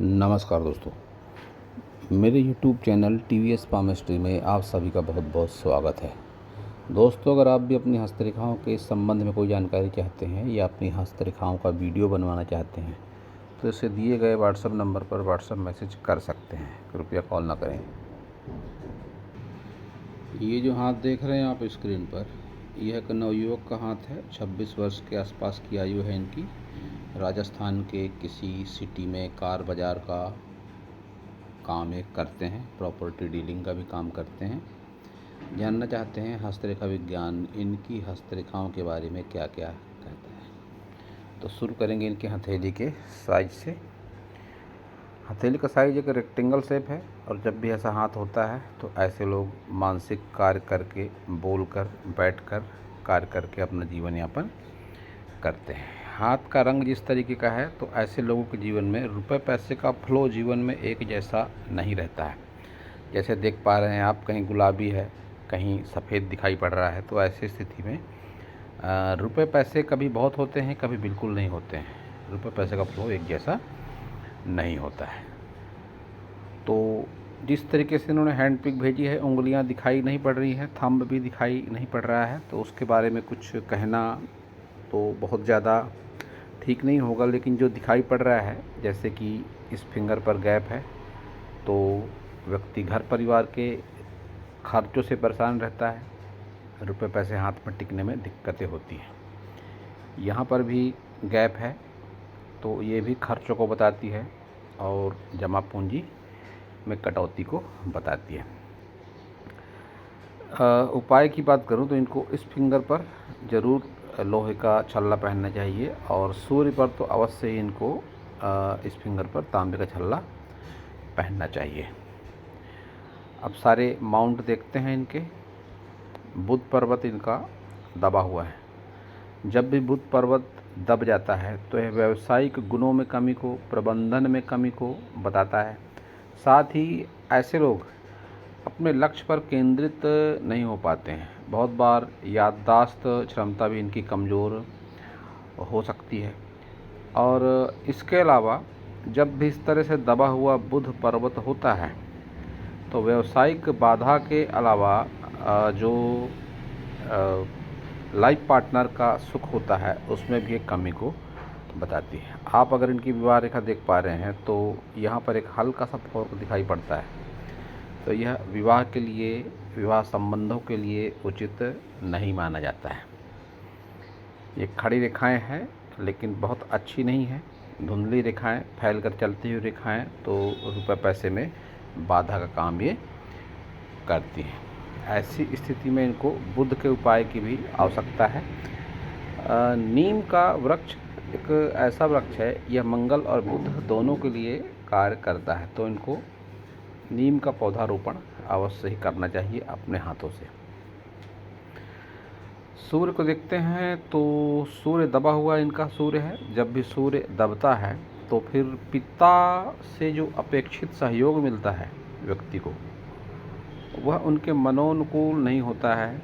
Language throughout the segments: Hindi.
नमस्कार दोस्तों, मेरे YouTube चैनल TVS पामिस्ट्री में आप सभी का बहुत बहुत स्वागत है। दोस्तों, अगर आप भी अपनी हस्तरेखाओं के संबंध में कोई जानकारी चाहते हैं या अपनी हस्तरेखाओं का वीडियो बनवाना चाहते हैं तो इसे दिए गए व्हाट्सएप नंबर पर व्हाट्सएप मैसेज कर सकते हैं। कृपया कॉल ना करें। ये जो हाथ देख रहे हैं आप स्क्रीन पर, यह एक नवयुवक का हाथ है। 26 वर्ष के आसपास की आयु है इनकी। राजस्थान के किसी सिटी में कार बाज़ार का काम एक करते हैं, प्रॉपर्टी डीलिंग का भी काम करते हैं। जानना चाहते हैं हस्तरेखा विज्ञान इनकी हस्तरेखाओं के बारे में क्या क्या कहता है। तो शुरू करेंगे इनके हथेली के साइज से। हथेली का साइज एक रेक्टेंगल शेप है और जब भी ऐसा हाथ होता है तो ऐसे लोग मानसिक कार्य करके, बोलकर, बैठकर कार्य करके अपना जीवन यापन करते हैं। हाथ का रंग जिस तरीके का है तो ऐसे लोगों के जीवन में रुपए पैसे का फ्लो जीवन में एक जैसा नहीं रहता है। जैसे देख पा रहे हैं आप, कहीं गुलाबी है, कहीं सफ़ेद दिखाई पड़ रहा है। तो ऐसी स्थिति में रुपए पैसे कभी बहुत होते हैं, कभी बिल्कुल नहीं होते हैं। रुपए पैसे का फ्लो एक जैसा नहीं होता है। तो जिस तरीके से इन्होंने हैंड पिक भेजी है, उंगलियां दिखाई नहीं पड़ रही हैं, थंब भी दिखाई नहीं पड़ रहा है, तो उसके बारे में कुछ कहना तो बहुत ज़्यादा ठीक नहीं होगा। लेकिन जो दिखाई पड़ रहा है, जैसे कि इस फिंगर पर गैप है, तो व्यक्ति घर परिवार के खर्चों से परेशान रहता है। रुपए पैसे हाथ में टिकने में दिक्कतें होती हैं। यहाँ पर भी गैप है, तो ये भी खर्चों को बताती है और जमा पूंजी में कटौती को बताती है। उपाय की बात करूं तो इनको इस फिंगर पर ज़रूर लोहे का छल्ला पहनना चाहिए और सूर्य पर तो अवश्य ही इनको इस फिंगर पर तांबे का छल्ला पहनना चाहिए। अब सारे माउंट देखते हैं इनके। बुध पर्वत इनका दबा हुआ है। जब भी बुध पर्वत दब जाता है तो यह व्यावसायिक गुणों में कमी को, प्रबंधन में कमी को बताता है। साथ ही ऐसे लोग अपने लक्ष्य पर केंद्रित नहीं हो पाते हैं। बहुत बार याददाश्त क्षमता भी इनकी कमज़ोर हो सकती है। और इसके अलावा जब भी इस तरह से दबा हुआ बुध पर्वत होता है तो व्यावसायिक बाधा के अलावा जो लाइफ पार्टनर का सुख होता है उसमें भी एक कमी को बताती है। आप अगर इनकी विवाह रेखा देख पा रहे हैं तो यहाँ पर एक हल्का सा फॉर्क दिखाई पड़ता है। तो यह विवाह के लिए, विवाह संबंधों के लिए उचित नहीं माना जाता है। ये खड़ी रेखाएं हैं लेकिन बहुत अच्छी नहीं है। धुंधली रेखाएं, फैल कर चलती हुई रेखाएं तो रुपए पैसे में बाधा का काम ये करती हैं। ऐसी स्थिति में इनको बुध के उपाय की भी आवश्यकता है। नीम का वृक्ष एक ऐसा वृक्ष है, यह मंगल और बुध दोनों के लिए कार्य करता है। तो इनको नीम का पौधारोपण अवश्य ही करना चाहिए अपने हाथों से। सूर्य को देखते हैं तो सूर्य दबा हुआ इनका सूर्य है। जब भी सूर्य दबता है तो फिर पिता से जो अपेक्षित सहयोग मिलता है व्यक्ति को, वह उनके मनोनुकूल नहीं होता है।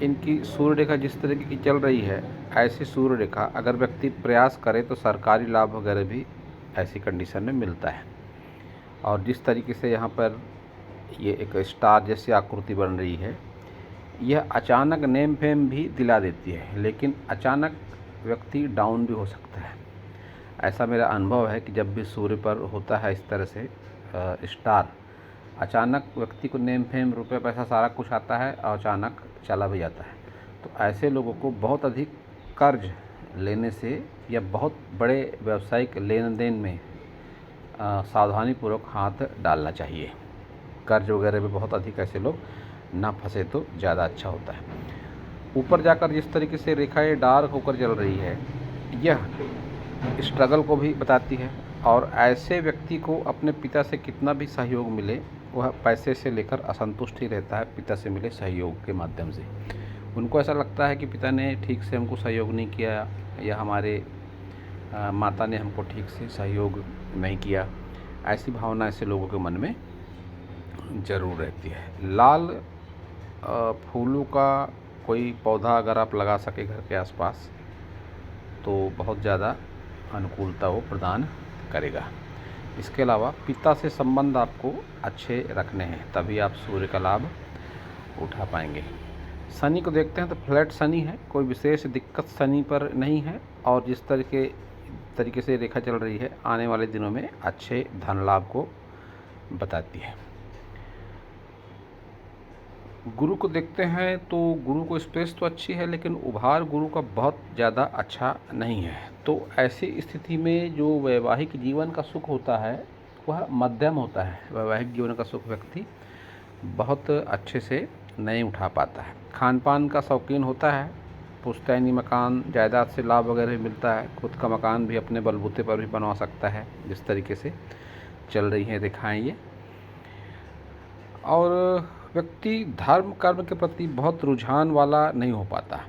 इनकी सूर्य रेखा जिस तरीके की चल रही है, ऐसी सूर्य रेखा अगर व्यक्ति प्रयास करे तो सरकारी लाभ वगैरह भी ऐसी कंडीशन में मिलता है। और जिस तरीके से यहाँ पर ये एक स्टार जैसी आकृति बन रही है, यह अचानक नेम फेम भी दिला देती है, लेकिन अचानक व्यक्ति डाउन भी हो सकता है। ऐसा मेरा अनुभव है कि जब भी सूर्य पर होता है इस तरह से स्टार, अचानक व्यक्ति को नेम फेम, रुपये पैसा सारा कुछ आता है और अचानक चला भी जाता है। तो ऐसे लोगों को बहुत अधिक कर्ज लेने से या बहुत बड़े व्यावसायिक लेन देन में सावधानीपूर्वक हाथ डालना चाहिए। कर्ज वगैरह में बहुत अधिक ऐसे लोग ना फंसे तो ज़्यादा अच्छा होता है। ऊपर जाकर जिस तरीके से रेखाएं डार्क होकर चल रही है, यह स्ट्रगल को भी बताती है। और ऐसे व्यक्ति को अपने पिता से कितना भी सहयोग मिले, वह पैसे से लेकर असंतुष्ट ही रहता है पिता से मिले सहयोग के माध्यम से। उनको ऐसा लगता है कि पिता ने ठीक से हमको सहयोग नहीं किया या हमारे माता ने हमको ठीक से सहयोग नहीं किया। ऐसी भावना ऐसे लोगों के मन में ज़रूर रहती है। लाल फूलों का कोई पौधा अगर आप लगा सके घर के आसपास तो बहुत ज़्यादा अनुकूलता वो प्रदान करेगा। इसके अलावा पिता से संबंध आपको अच्छे रखने हैं, तभी आप सूर्य का लाभ उठा पाएंगे। शनि को देखते हैं तो फ्लैट शनि है, कोई विशेष दिक्कत शनि पर नहीं है और जिस तरीके से रेखा चल रही है आने वाले दिनों में अच्छे धन लाभ को बताती है। गुरु को देखते हैं तो गुरु को स्पेस तो अच्छी है, लेकिन उभार गुरु का बहुत ज़्यादा अच्छा नहीं है। तो ऐसी स्थिति में जो वैवाहिक जीवन का सुख होता है वह मध्यम होता है। वैवाहिक जीवन का सुख व्यक्ति बहुत अच्छे से नहीं उठा पाता है। खान पान का शौकीन होता है, पुश्तैनी मकान जायदाद से लाभ वगैरह मिलता है, खुद का मकान भी अपने बलबूते पर भी बनवा सकता है जिस तरीके से चल रही हैं रेखाएं ये। और व्यक्ति धर्म कर्म के प्रति बहुत रुझान वाला नहीं हो पाता,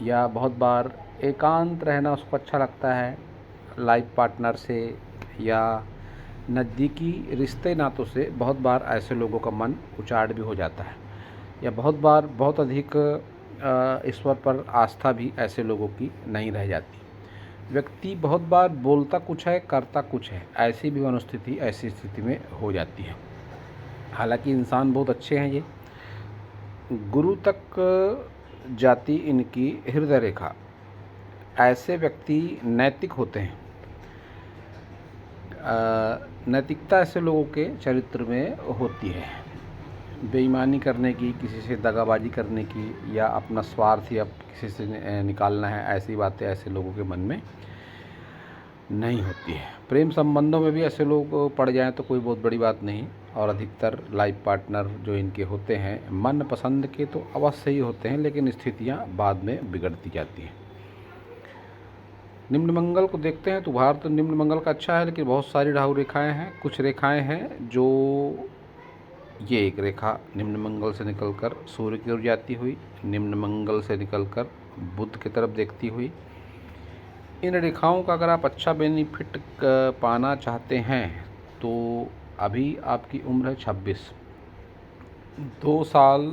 या बहुत बार एकांत रहना उसको अच्छा लगता है लाइफ पार्टनर से या नज़दीकी रिश्ते नातों से। बहुत बार ऐसे लोगों का मन उचाट भी हो जाता है, या बहुत बार बहुत अधिक ईश्वर पर आस्था भी ऐसे लोगों की नहीं रह जाती। व्यक्ति बहुत बार बोलता कुछ है करता कुछ है, ऐसी भी मनोस्थिति ऐसी स्थिति में हो जाती है। हालांकि इंसान बहुत अच्छे हैं ये। गुरु तक जाती इनकी हृदय रेखा। ऐसे व्यक्ति नैतिक होते हैं। नैतिकता ऐसे लोगों के चरित्र में होती है। बेईमानी करने की, किसी से दगाबाजी करने की, या अपना स्वार्थ या किसी से निकालना है, ऐसी बातें ऐसे लोगों के मन में नहीं होती है। प्रेम संबंधों में भी ऐसे लोग पड़ जाएं तो कोई बहुत बड़ी बात नहीं, और अधिकतर लाइफ पार्टनर जो इनके होते हैं मन पसंद के तो अवश्य ही होते हैं, लेकिन स्थितियां बाद में बिगड़ती जाती हैं। निम्न मंगल को देखते हैं तो उभार तो निम्न मंगल का अच्छा है, लेकिन बहुत सारी राहु रेखाएं हैं। कुछ रेखाएं हैं जो ये एक रेखा निम्न मंगल से निकलकर सूर्य की ओर जाती हुई, निम्न मंगल से निकलकर बुध की तरफ देखती हुई। इन रेखाओं का अगर आप अच्छा बेनिफिट पाना चाहते हैं तो अभी आपकी उम्र है 26। 2 साल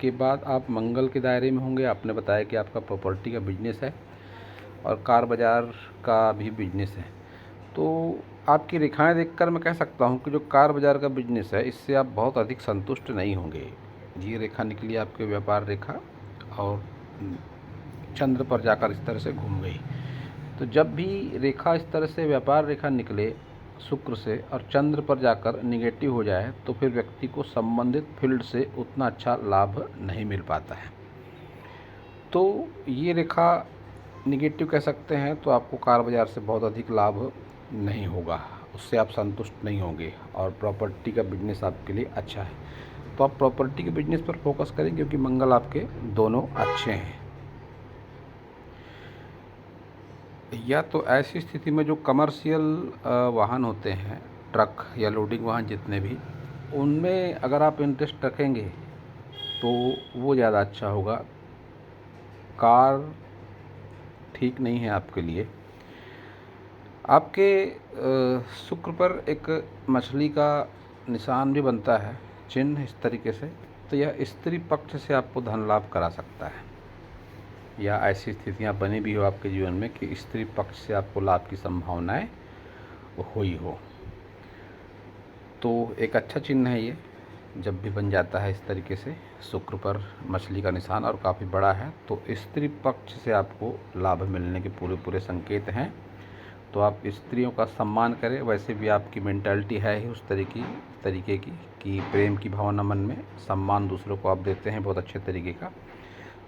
के बाद आप मंगल के दायरे में होंगे। आपने बताया कि आपका प्रॉपर्टी का बिजनेस है और कार बाज़ार का भी बिजनेस है, तो आपकी रेखाएं देखकर मैं कह सकता हूं कि जो कार बाज़ार का बिजनेस है इससे आप बहुत अधिक संतुष्ट नहीं होंगे। ये रेखा निकली आपके व्यापार रेखा और चंद्र पर जाकर इस तरह से घूम गई। तो जब भी रेखा इस तरह से व्यापार रेखा निकले शुक्र से और चंद्र पर जाकर निगेटिव हो जाए तो फिर व्यक्ति को संबंधित फील्ड से उतना अच्छा लाभ नहीं मिल पाता है। तो ये रेखा निगेटिव कह सकते हैं, तो आपको कार बाज़ार से बहुत अधिक लाभ नहीं होगा, उससे आप संतुष्ट नहीं होंगे, और प्रॉपर्टी का बिजनेस आपके लिए अच्छा है। तो आप प्रॉपर्टी के बिजनेस पर फोकस करें क्योंकि मंगल आपके दोनों अच्छे हैं। या तो ऐसी स्थिति में जो कमर्शियल वाहन होते हैं, ट्रक या लोडिंग वाहन जितने भी, उनमें अगर आप इंटरेस्ट रखेंगे तो वो ज़्यादा अच्छा होगा। कार ठीक नहीं है आपके लिए। आपके शुक्र पर एक मछली का निशान भी बनता है, चिन्ह इस तरीके से, तो यह स्त्री पक्ष से आपको धन लाभ करा सकता है, या ऐसी स्थितियां बनी भी हो आपके जीवन में कि स्त्री पक्ष से आपको लाभ की संभावनाएं हुई हो। तो एक अच्छा चिन्ह है ये, जब भी बन जाता है इस तरीके से शुक्र पर मछली का निशान और काफ़ी बड़ा है, तो स्त्री पक्ष से आपको लाभ मिलने के पूरे संकेत हैं। तो आप स्त्रियों का सम्मान करें। वैसे भी आपकी मेंटालिटी है ही उस तरीके की कि प्रेम की भावना मन में, सम्मान दूसरों को आप देते हैं बहुत अच्छे तरीके का।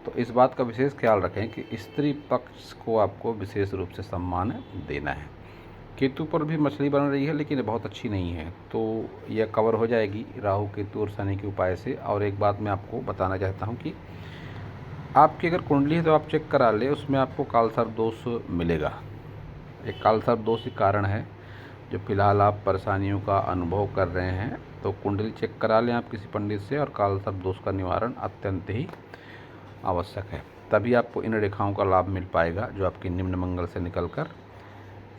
तो इस बात का विशेष ख्याल रखें कि स्त्री पक्ष को आपको विशेष रूप से सम्मान देना है। केतु पर भी मछली बन रही है, लेकिन ये बहुत अच्छी नहीं है, तो यह कवर हो जाएगी राहु केतु और शनि के उपाय से। और एक बात मैं आपको बताना चाहता हूँ कि आपकी अगर कुंडली है तो आप चेक करा लें, उसमें आपको कालसर्प दोष मिलेगा। एक कालसर्प दोष के कारण है जो फिलहाल आप परेशानियों का अनुभव कर रहे हैं, तो कुंडली चेक करा लें आप किसी पंडित से, और कालसर्प दोष का निवारण अत्यंत ही आवश्यक है। तभी आपको इन रेखाओं का लाभ मिल पाएगा जो आपकी निम्न मंगल से निकलकर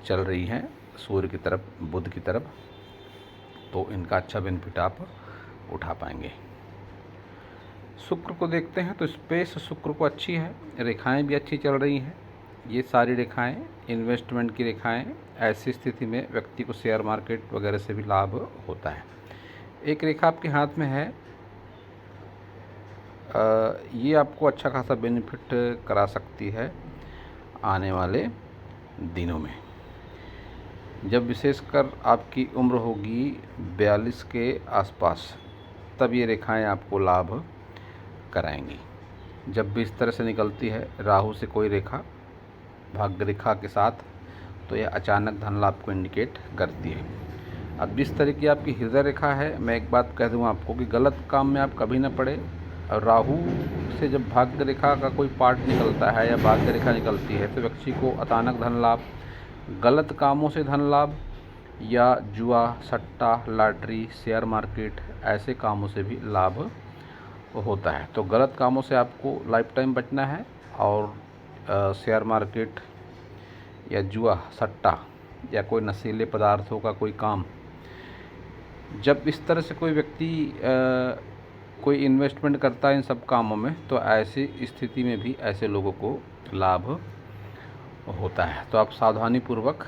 चल रही हैं सूर्य की तरफ, बुध की तरफ। तो इनका अच्छा बेनिफिट आप उठा पाएंगे। शुक्र को देखते हैं तो स्पेस शुक्र को अच्छी है, रेखाएं भी अच्छी चल रही हैं। ये सारी रेखाएं इन्वेस्टमेंट की रेखाएं, ऐसी स्थिति में व्यक्ति को शेयर मार्केट वगैरह से भी लाभ होता है। एक रेखा आपके हाथ में है, ये आपको अच्छा खासा बेनिफिट करा सकती है आने वाले दिनों में, जब विशेषकर आपकी उम्र होगी 42 के आसपास, तब ये रेखाएं आपको लाभ कराएंगी। जब भी इस तरह से निकलती है राहु से कोई रेखा भाग्य रेखा के साथ, तो यह अचानक धन लाभ को इंडिकेट करती है। अब जिस तरह की आपकी हृदय रेखा है, मैं एक बात कह दूं आपको कि गलत काम में आप कभी ना पड़े। और राहु से जब भाग्य रेखा का कोई पार्ट निकलता है या भाग्य रेखा निकलती है, तो व्यक्ति को अचानक धन लाभ, गलत कामों से धन लाभ या जुआ, सट्टा, लॉटरी, शेयर मार्केट ऐसे कामों से भी लाभ होता है। तो गलत कामों से आपको लाइफ टाइम बचना है। और शेयर मार्केट या जुआ, सट्टा या कोई नशीले पदार्थों का कोई काम, जब इस तरह से कोई व्यक्ति कोई इन्वेस्टमेंट करता है इन सब कामों में, तो ऐसी स्थिति में भी ऐसे लोगों को लाभ होता है। तो आप सावधानी पूर्वक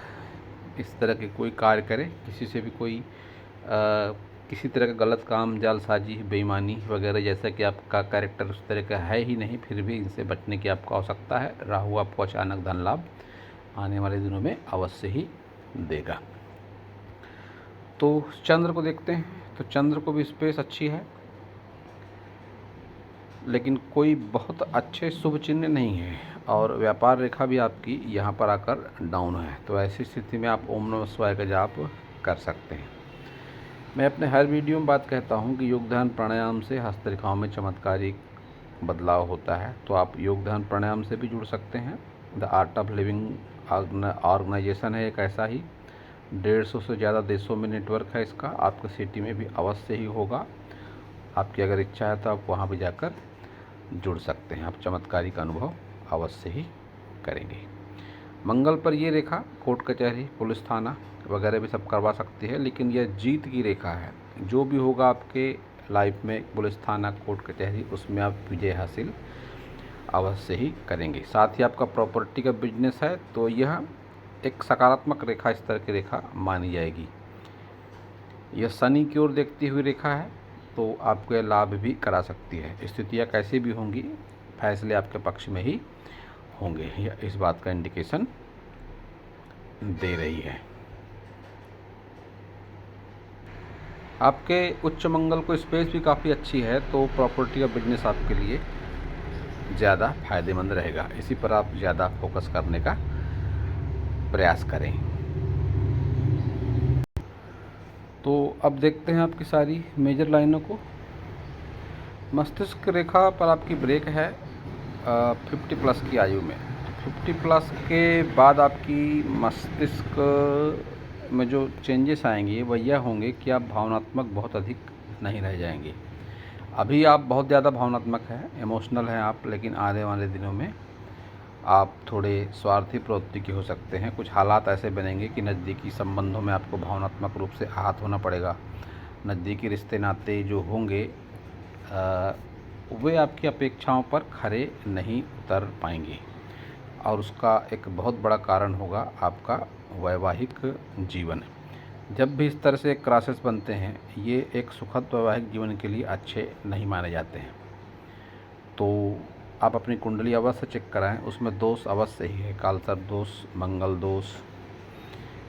इस तरह के कोई कार्य करें। किसी से भी कोई किसी तरह का गलत काम, जालसाजी, बेईमानी वगैरह, जैसा कि आपका कैरेक्टर उस तरह का है ही नहीं, फिर भी इनसे बचने की आपको आवश्यकता है। राहु आपको अचानक धन लाभ आने वाले दिनों में अवश्य ही देगा। तो चंद्र को देखते हैं, तो चंद्र को भी स्पेस अच्छी है, लेकिन कोई बहुत अच्छे शुभ चिन्ह नहीं है, और व्यापार रेखा भी आपकी यहाँ पर आकर डाउन है। तो ऐसी स्थिति में आप ओम नमः शिवाय का जाप कर सकते हैं। मैं अपने हर वीडियो में बात कहता हूँ कि योग ध्यान प्राणायाम से हस्तरेखाओं में चमत्कारिक बदलाव होता है। तो आप योग ध्यान प्राणायाम से भी जुड़ सकते हैं। The Art of Living organisation है एक ऐसा ही, 150 से ज़्यादा देशों में नेटवर्क है इसका। आपके सिटी में भी अवश्य ही होगा। आपकी अगर इच्छा है तो आप वहाँ भी जाकर जुड़ सकते हैं। आप चमत्कारिक अनुभव अवश्य ही करेंगे। मंगल पर ये रेखा कोर्ट कचहरी, पुलिस थाना वगैरह भी सब करवा सकती है, लेकिन यह जीत की रेखा है। जो भी होगा आपके लाइफ में, पुलिस थाना, कोर्ट कचहरी, उसमें आप विजय हासिल अवश्य ही करेंगे। साथ ही आपका प्रॉपर्टी का बिजनेस है, तो यह एक सकारात्मक रेखा, इस तरह की रेखा मानी जाएगी। यह शनि की ओर देखती हुई रेखा है, तो आपको यह लाभ भी करा सकती है। स्थितियाँ कैसी भी होंगी, फैसले आपके पक्ष में ही होंगे, यह इस बात का इंडिकेशन दे रही है। आपके उच्च मंगल को स्पेस भी काफ़ी अच्छी है, तो प्रॉपर्टी का बिजनेस आपके लिए ज़्यादा फायदेमंद रहेगा। इसी पर आप ज़्यादा फोकस करने का प्रयास करें। तो अब देखते हैं आपकी सारी मेजर लाइनों को। मस्तिष्क रेखा पर आपकी ब्रेक है 50 प्लस की आयु में। 50 प्लस के बाद आपकी मस्तिष्क में जो चेंजेस आएंगे वह यह होंगे कि आप भावनात्मक बहुत अधिक नहीं रह जाएंगे। अभी आप बहुत ज़्यादा भावनात्मक हैं, इमोशनल हैं आप, लेकिन आने वाले दिनों में आप थोड़े स्वार्थी प्रवृत्ति के हो सकते हैं। कुछ हालात ऐसे बनेंगे कि नज़दीकी संबंधों में आपको भावनात्मक रूप से आहत होना पड़ेगा। नज़दीकी रिश्ते नाते जो होंगे वे आपकी अपेक्षाओं पर खरे नहीं उतर पाएंगे, और उसका एक बहुत बड़ा कारण होगा आपका वैवाहिक जीवन। जब भी इस तरह से क्रॉसेस बनते हैं, ये एक सुखद वैवाहिक जीवन के लिए अच्छे नहीं माने जाते हैं। तो आप अपनी कुंडली अवश्य चेक कराएं, उसमें दोष अवश्य ही है, कालसर्प दोष, मंगल दोष।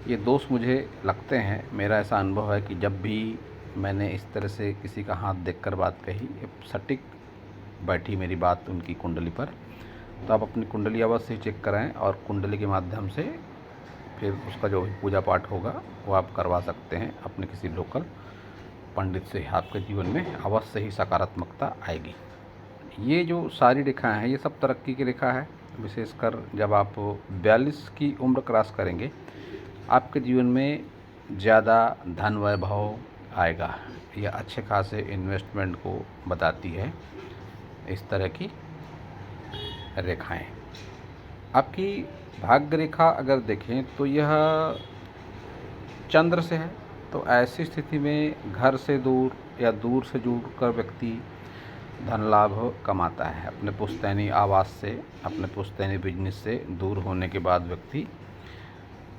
ये दोष मुझे लगते हैं, मेरा ऐसा अनुभव है कि जब भी मैंने इस तरह से किसी का हाथ देखकर बात कही, सटीक बैठी मेरी बात उनकी कुंडली पर। तो आप अपनी कुंडली अवश्य चेक कराएं, और कुंडली के माध्यम से फिर उसका जो पूजा पाठ होगा वो आप करवा सकते हैं अपने किसी लोकल पंडित से। आपके जीवन में अवश्य ही सकारात्मकता आएगी। ये जो सारी रेखाएं हैं, ये सब तरक्की की रेखा है। विशेषकर जब आप 42 की उम्र क्रॉस करेंगे, आपके जीवन में ज़्यादा धन वैभव आएगा। यह अच्छे खासे इन्वेस्टमेंट को बताती है इस तरह की रेखाएं। आपकी भाग्य रेखा अगर देखें तो यह चंद्र से है, तो ऐसी स्थिति में घर से दूर या दूर से जुड़कर व्यक्ति धन लाभ कमाता है। अपने पुश्तैनी आवास से, अपने पुश्तैनी बिजनेस से दूर होने के बाद व्यक्ति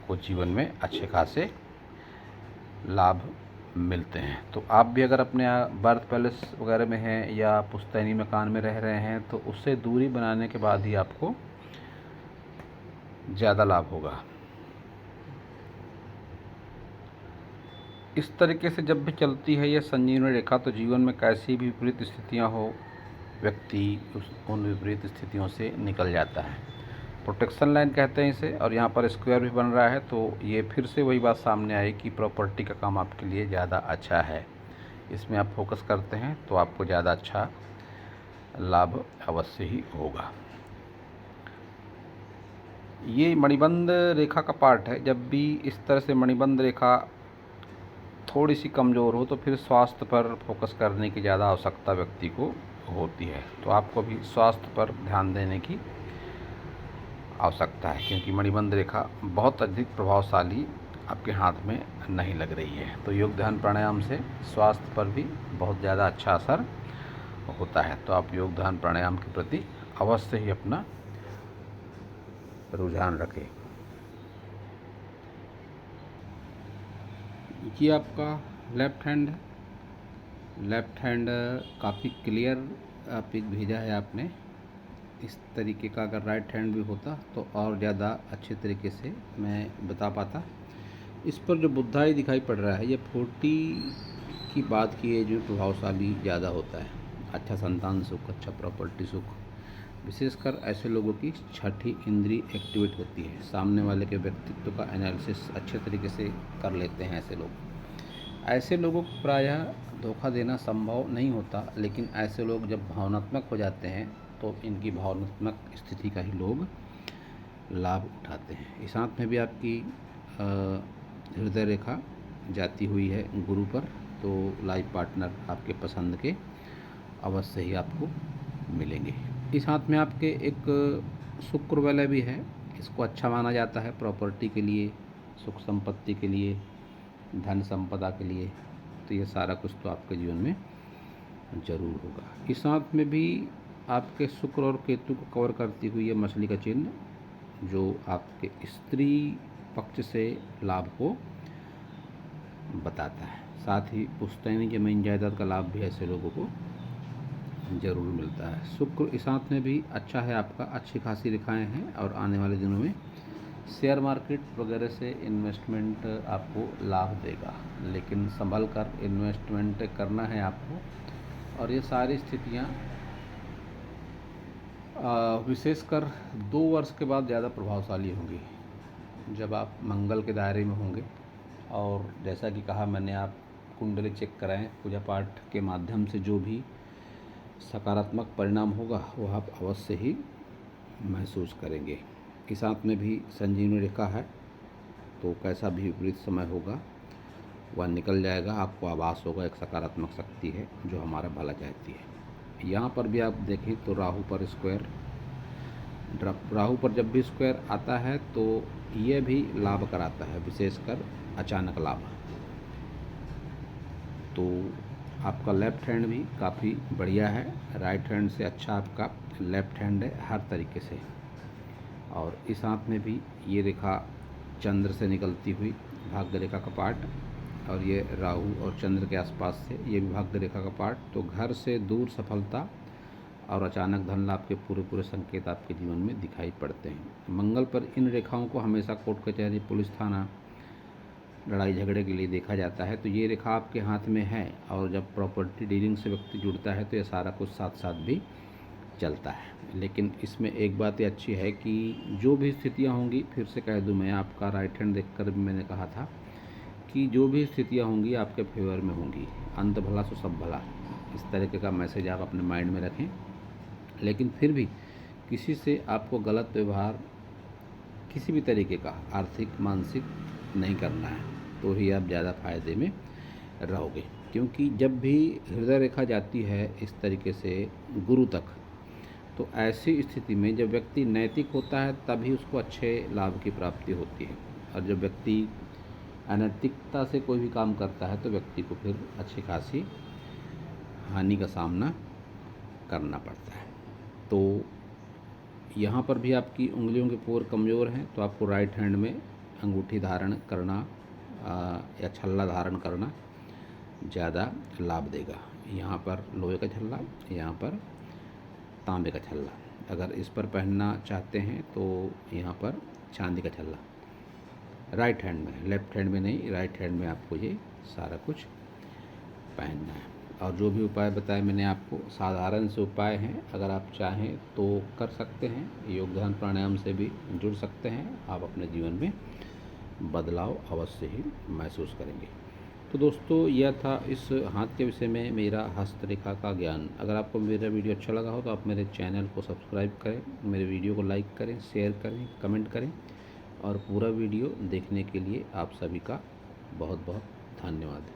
आपको जीवन में अच्छे खासे लाभ मिलते हैं। तो आप भी अगर अपने बर्थ पैलेस वगैरह में हैं या पुश्तैनी मकान में रह रहे हैं तो उससे दूरी बनाने के बाद ही आपको ज़्यादा लाभ होगा। इस तरीके से जब भी चलती है यह संजीवनी रेखा तो जीवन में कैसी भी विपरीत स्थितियां हो, व्यक्ति उन विपरीत स्थितियों से निकल जाता है। प्रोटेक्शन लाइन कहते हैं इसे, और यहाँ पर स्क्वायर भी बन रहा है, तो ये फिर से वही बात सामने आई कि प्रॉपर्टी का काम आपके लिए ज़्यादा अच्छा है। इसमें आप फोकस करते हैं तो आपको ज़्यादा अच्छा लाभ अवश्य ही होगा। ये मणिबंध रेखा का पार्ट है। जब भी इस तरह से मणिबंध रेखा थोड़ी सी कमज़ोर हो तो फिर स्वास्थ्य पर फोकस करने की ज़्यादा आवश्यकता व्यक्ति को होती है। तो आपको भी स्वास्थ्य पर ध्यान देने की आवश्यकता है, क्योंकि मणिबंध रेखा बहुत अधिक प्रभावशाली आपके हाथ में नहीं लग रही है। तो योग ध्यान प्राणायाम से स्वास्थ्य पर भी बहुत ज़्यादा अच्छा असर होता है। तो आप योग ध्यान प्राणायाम के प्रति अवश्य ही अपना रुझान रखें। ये आपका लेफ्ट हैंड है। लेफ्ट हैंड काफ़ी क्लियर पिक भेजा है आपने। इस तरीके का अगर राइट हैंड भी होता तो और ज़्यादा अच्छे तरीके से मैं बता पाता। इस पर जो बुद्धाई दिखाई पड़ रहा है, ये 40 की बात की एज में प्रभावशाली ज़्यादा होता है। अच्छा संतान सुख, अच्छा प्रॉपर्टी सुख, विशेषकर ऐसे लोगों की छठी इंद्री एक्टिवेट होती है। सामने वाले के व्यक्तित्व का एनालिसिस अच्छे तरीके से कर लेते हैं ऐसे लोग। ऐसे लोगों को प्रायः धोखा देना संभव नहीं होता, लेकिन ऐसे लोग जब भावनात्मक हो जाते हैं तो इनकी भावनात्मक स्थिति का ही लोग लाभ उठाते हैं। इस हाथ में भी आपकी हृदय रेखा जाती हुई है गुरु पर, तो लाइफ पार्टनर आपके पसंद के अवश्य ही आपको मिलेंगे। इस हाथ में आपके एक शुक्र वलय भी है। इसको अच्छा माना जाता है प्रॉपर्टी के लिए, सुख संपत्ति के लिए, धन संपदा के लिए। तो ये सारा कुछ तो आपके जीवन में जरूर होगा। इस हाथ में भी आपके शुक्र और केतु को कवर करती हुई ये मछली का चिन्ह, जो आपके स्त्री पक्ष से लाभ को बताता है। साथ ही पुश्तैनी जमीन जायदाद का लाभ भी ऐसे लोगों को जरूर मिलता है। शुक्र इस हाथ में भी अच्छा है आपका, अच्छी खासी रेखाएं हैं, और आने वाले दिनों में शेयर मार्केट वगैरह से इन्वेस्टमेंट आपको लाभ देगा, लेकिन संभल कर इन्वेस्टमेंट करना है आपको। और ये सारी स्थितियाँ विशेषकर 2 वर्ष के बाद ज़्यादा प्रभावशाली होंगी, जब आप मंगल के दायरे में होंगे। और जैसा कि कहा मैंने, आप कुंडली चेक कराएं, पूजा पाठ के माध्यम से जो भी सकारात्मक परिणाम होगा वो आप अवश्य ही महसूस करेंगे। इस हाथ में भी संजीवनी रेखा है, तो कैसा भी विपरीत समय होगा वह निकल जाएगा। आपको आभास होगा एक सकारात्मक शक्ति है जो हमारा भला चाहती है। यहाँ पर भी आप देखें तो राहु पर स्क्वायर, राहु पर जब भी स्क्वायर आता है तो यह भी लाभ कराता है, विशेषकर अचानक लाभ। तो आपका लेफ्ट हैंड भी काफ़ी बढ़िया है, राइट हैंड से अच्छा आपका लेफ्ट हैंड है हर तरीके से। और इस हाथ में भी ये रेखा चंद्र से निकलती हुई भाग्य रेखा का पार्ट, और ये राहु और चंद्र के आसपास से ये भी भाग्य रेखा का पार्ट। तो घर से दूर सफलता और अचानक धन लाभ के पूरे पूरे संकेत आपके जीवन में दिखाई पड़ते हैं। मंगल पर इन रेखाओं को हमेशा कोर्ट कचहरी, पुलिस थाना, लड़ाई झगड़े के लिए देखा जाता है। तो ये रेखा आपके हाथ में है, और जब प्रॉपर्टी डीलिंग से व्यक्ति जुड़ता है तो ये सारा कुछ साथ साथ भी चलता है। लेकिन इसमें एक बात ये अच्छी है कि जो भी स्थितियाँ होंगी, फिर से कह दूँ मैं, आपका राइट हैंड देखकर भी मैंने कहा था कि जो भी स्थितियाँ होंगी आपके फेवर में होंगी। अंत भला सो सब भला, इस तरीके का मैसेज आप अपने माइंड में रखें। लेकिन फिर भी किसी से आपको गलत व्यवहार किसी भी तरीके का, आर्थिक मानसिक, नहीं करना है, तो ही आप ज़्यादा फायदे में रहोगे। क्योंकि जब भी हृदय रेखा जाती है इस तरीके से गुरु तक, तो ऐसी स्थिति में जब व्यक्ति नैतिक होता है तभी उसको अच्छे लाभ की प्राप्ति होती है। और जब व्यक्ति अनैतिकता से कोई भी काम करता है तो व्यक्ति को फिर अच्छी खासी हानि का सामना करना पड़ता है। तो यहाँ पर भी आपकी उंगलियों के पोर कमज़ोर हैं, तो आपको राइट हैंड में अंगूठी धारण करना या छल्ला धारण करना ज़्यादा लाभ देगा। यहाँ पर लोहे का छल्ला, यहाँ पर तांबे का छल्ला। अगर इस पर पहनना चाहते हैं तो यहाँ पर चांदी का छल्ला राइट हैंड में, लेफ्ट हैंड में नहीं, राइट हैंड में आपको ये सारा कुछ पहनना है। और जो भी उपाय बताए मैंने आपको साधारण से उपाय हैं, अगर आप चाहें तो कर सकते हैं। योग ध्यान प्राणायाम से भी जुड़ सकते हैं, आप अपने जीवन में बदलाव अवश्य ही महसूस करेंगे। तो दोस्तों, यह था इस हाथ के विषय में मेरा हस्तरेखा का ज्ञान। अगर आपको मेरा वीडियो अच्छा लगा हो तो आप मेरे चैनल को सब्सक्राइब करें, मेरे वीडियो को लाइक करें, शेयर करें, कमेंट करें। और पूरा वीडियो देखने के लिए आप सभी का बहुत बहुत धन्यवाद।